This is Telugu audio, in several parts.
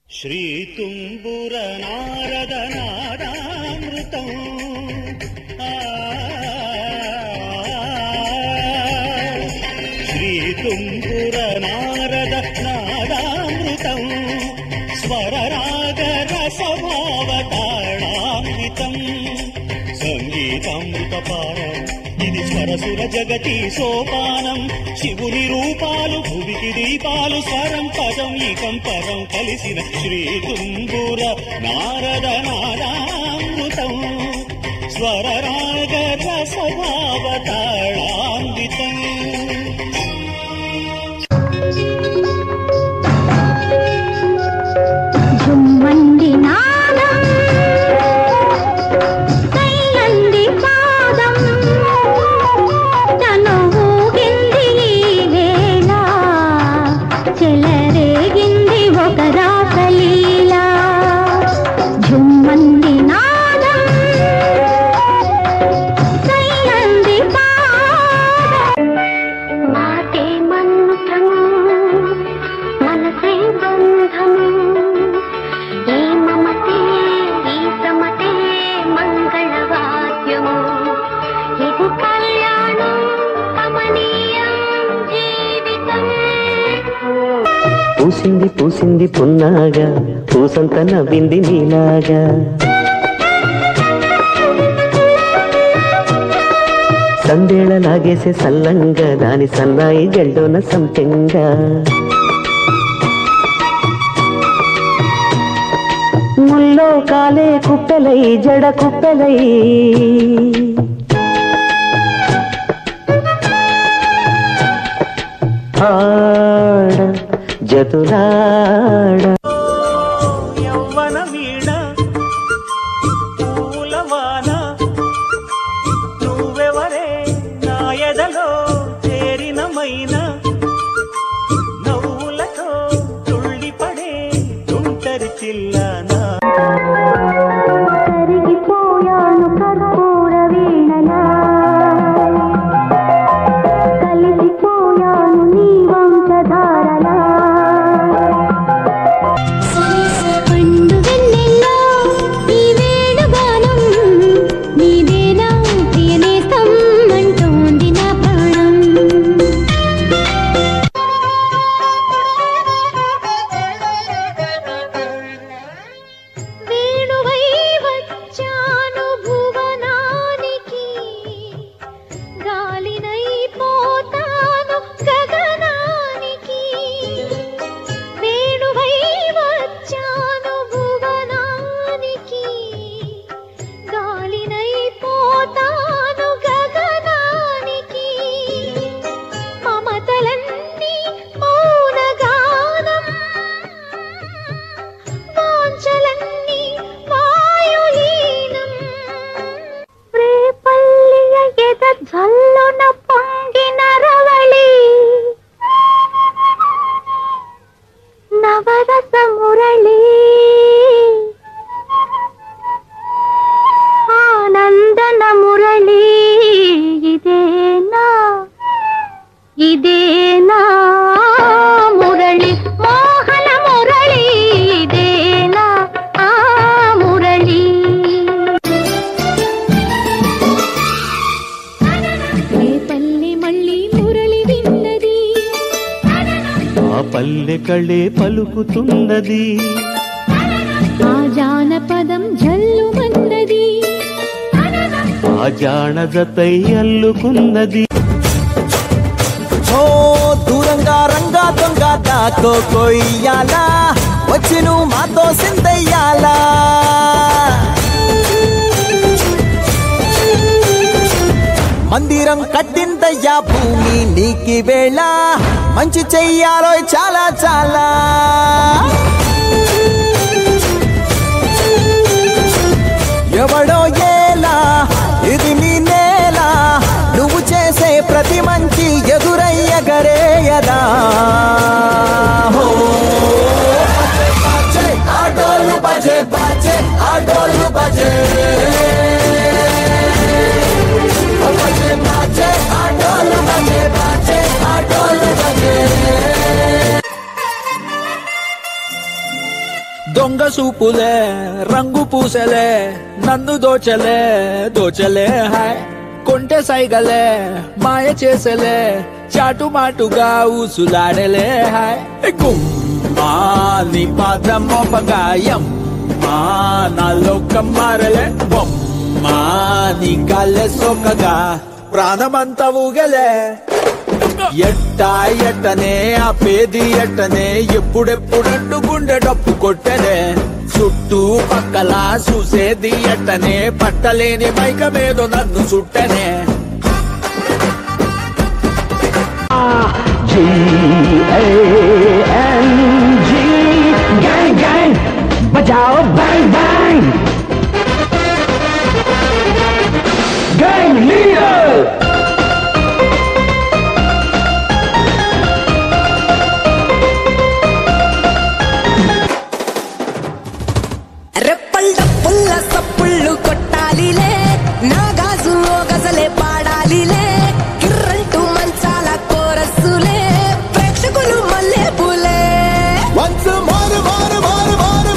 శ్రీ తుంబుర నారద నాదామృతం శ్రీ తుంబుర నారద నాదామృతం స్వరరాగ రసభావతాళాన్వితం సంగీతామృతపారం ఇది స్వరసుర జగతి సోపానం శివుని రూపాలు భువికి దీపాలు స్వరం పదం ఈకం పరం కలిసిన శ్రీ తుంబుర నారద నాదామృతం స్వరరాగ రసభావతాళాన్వితం పూసింది పూసింది పున్నాగా పూసంత నవ్వింది నీలాగా సందేళ లాగేసే సల్లంగా దాని సన్నాయి జల్డోన సంపెంగా ముల్లో కాలే కుప్పెలై జడ కుప్పెలై ఆడ జతులాడ యవ్వన వీణ పూలవాన నువ్వెవరే నా ఎదలో చేరిన మైనా నవ్వులతో తుళ్ళిపడే తుంటరి చిల్లానా కరిగిపోయాను కర్పూర వీణలా కలిసిపోయాను నీ వంశధారలా పండు వెన్నెల్లో ఈ వేణుగానం నీదేనా ప్రియనేస్తం అంటోంది నా ప్రాణం వేణువై వచ్చాను భువనానికి గాలినై పోతాను గగనానికి వేణువై వచ్చాను భువనానికి గాలినై పోతాను గగనానికి మమతలన్నీ మౌనగానం వాంఛలన్నీ వాయులీనం రేపల్లియ ఎద జల్లున పొంగిన రవళి నవరస మురళి ఆనందన మురళి ఇదేనా ఇదేనా మురళి మోహన మురళి ఇదేనా ఆ మురళి రేపల్లి మళ్ళీ మురళి విన్నది ఆ పల్లె కళ్ళే పలుకుతున్నది ఆ జానపదం జల్లుమన్నది ఆ జానజతై అల్లుకున్నది ఓ దూరంగా రంగా దొంగ దాకో కొయ్యాలా వచ్చి నువ్వు మాతో సిందయ్యాలా మందిరం కట్టిందయ్యా భూమి నీకి వేళ మంచి చెయ్యాలో చాలా చాలా ఎవడో ఏలా ఇది నీ నేల నువ్వు చేసే ప్రతి మంచి ఎదురయ్యగరేయదా ఆటోలు బజే బాజే ఆటోలు బజే ఆటోలు బజే బాజే ఆటోలు బజే దొంగ సూపులే రంగు పూసలే నన్ను దోచలే హాయ్ కొంటె సైగలే మాయ చేసలే చాటుమాటుగా ఊసులాడలే హాయ్ గుమ్మా నీ పాదం మోపగాయం నా లోకం మారలే బొమ్మా నీ కాళ్ళే సోకగా ప్రాణమంతా ఊగలే ఎట్టనే ఆపేది ఎట్టనే ఎప్పుడెప్పుడంటూ గుండె డప్పు కొట్టనే చుట్టూ పక్కల చూసేది ఎట్టనే పట్టలేని మైకమేదో నన్ను చుట్టనే బజాओ बैंग बैंग गैंग लीडर రెప్పళ్ళ సప్పుళ్ళు కొట్టాలిలే నా గాజులో గజలే పాడాలిలే కిర్రంటూ మంచాల కోరస్సులే ప్రేక్షకులు మల్లె పూలే వన్స్ మారు మారు మారు మారు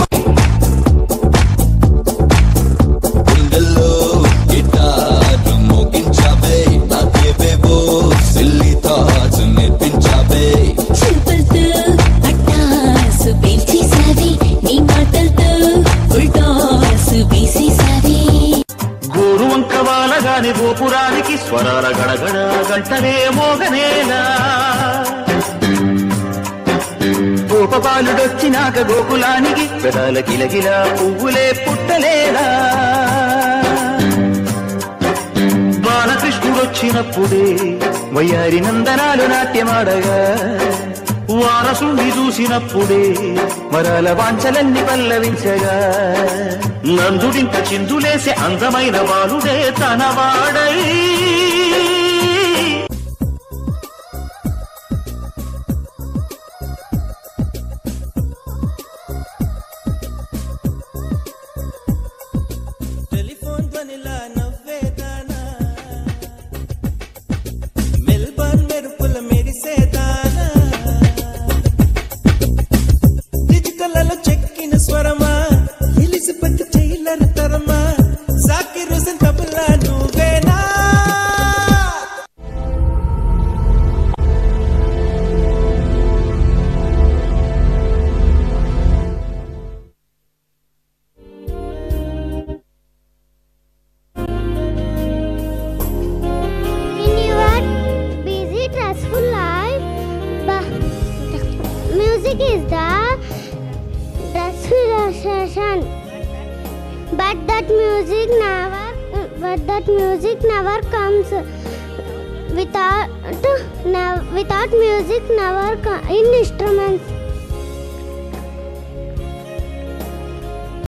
గుండెల్లో గిటార్ మోగించావే నాకేవేవో సిల్లీ థాట్స్ నేర్పించావే చూపులతో అట్టాసు పెంచేసావి నీ మాటలతో ఉల్టాసు వేసేసావి గోరు వంక వాలగాని గోపురానికి స్వరాల గడగడ గంటనే మోగనేలా గోపబాలుడొచ్చినాక గోకులానికి పెదాల గిలగిల పువ్వులే పుట్టలేదా బాలకృష్ణుడొచ్చినప్పుడే వయ్యారి నందనాలు నాట్యమాడగా వారసుని చూసినప్పుడే మరాల వాంఛలన్నీ పల్లవించగా నందుడింత చిందులేసే అందమైన బాలుడే తనవాడై టెలిఫోన్ ధ్వనిలా నవ్వేదానా మెల్బర్న్ మెరుపుల మెరిసేదానా డిజిటల్లో చెక్కిన స్వరమా ఎలిజబెత్ టైలర్ తరమా జాకిర్ హుసేన్ తబలా నువ్వేనా In your busy, stressful life, music is the best relaxation. But that music never comes without music never in instruments.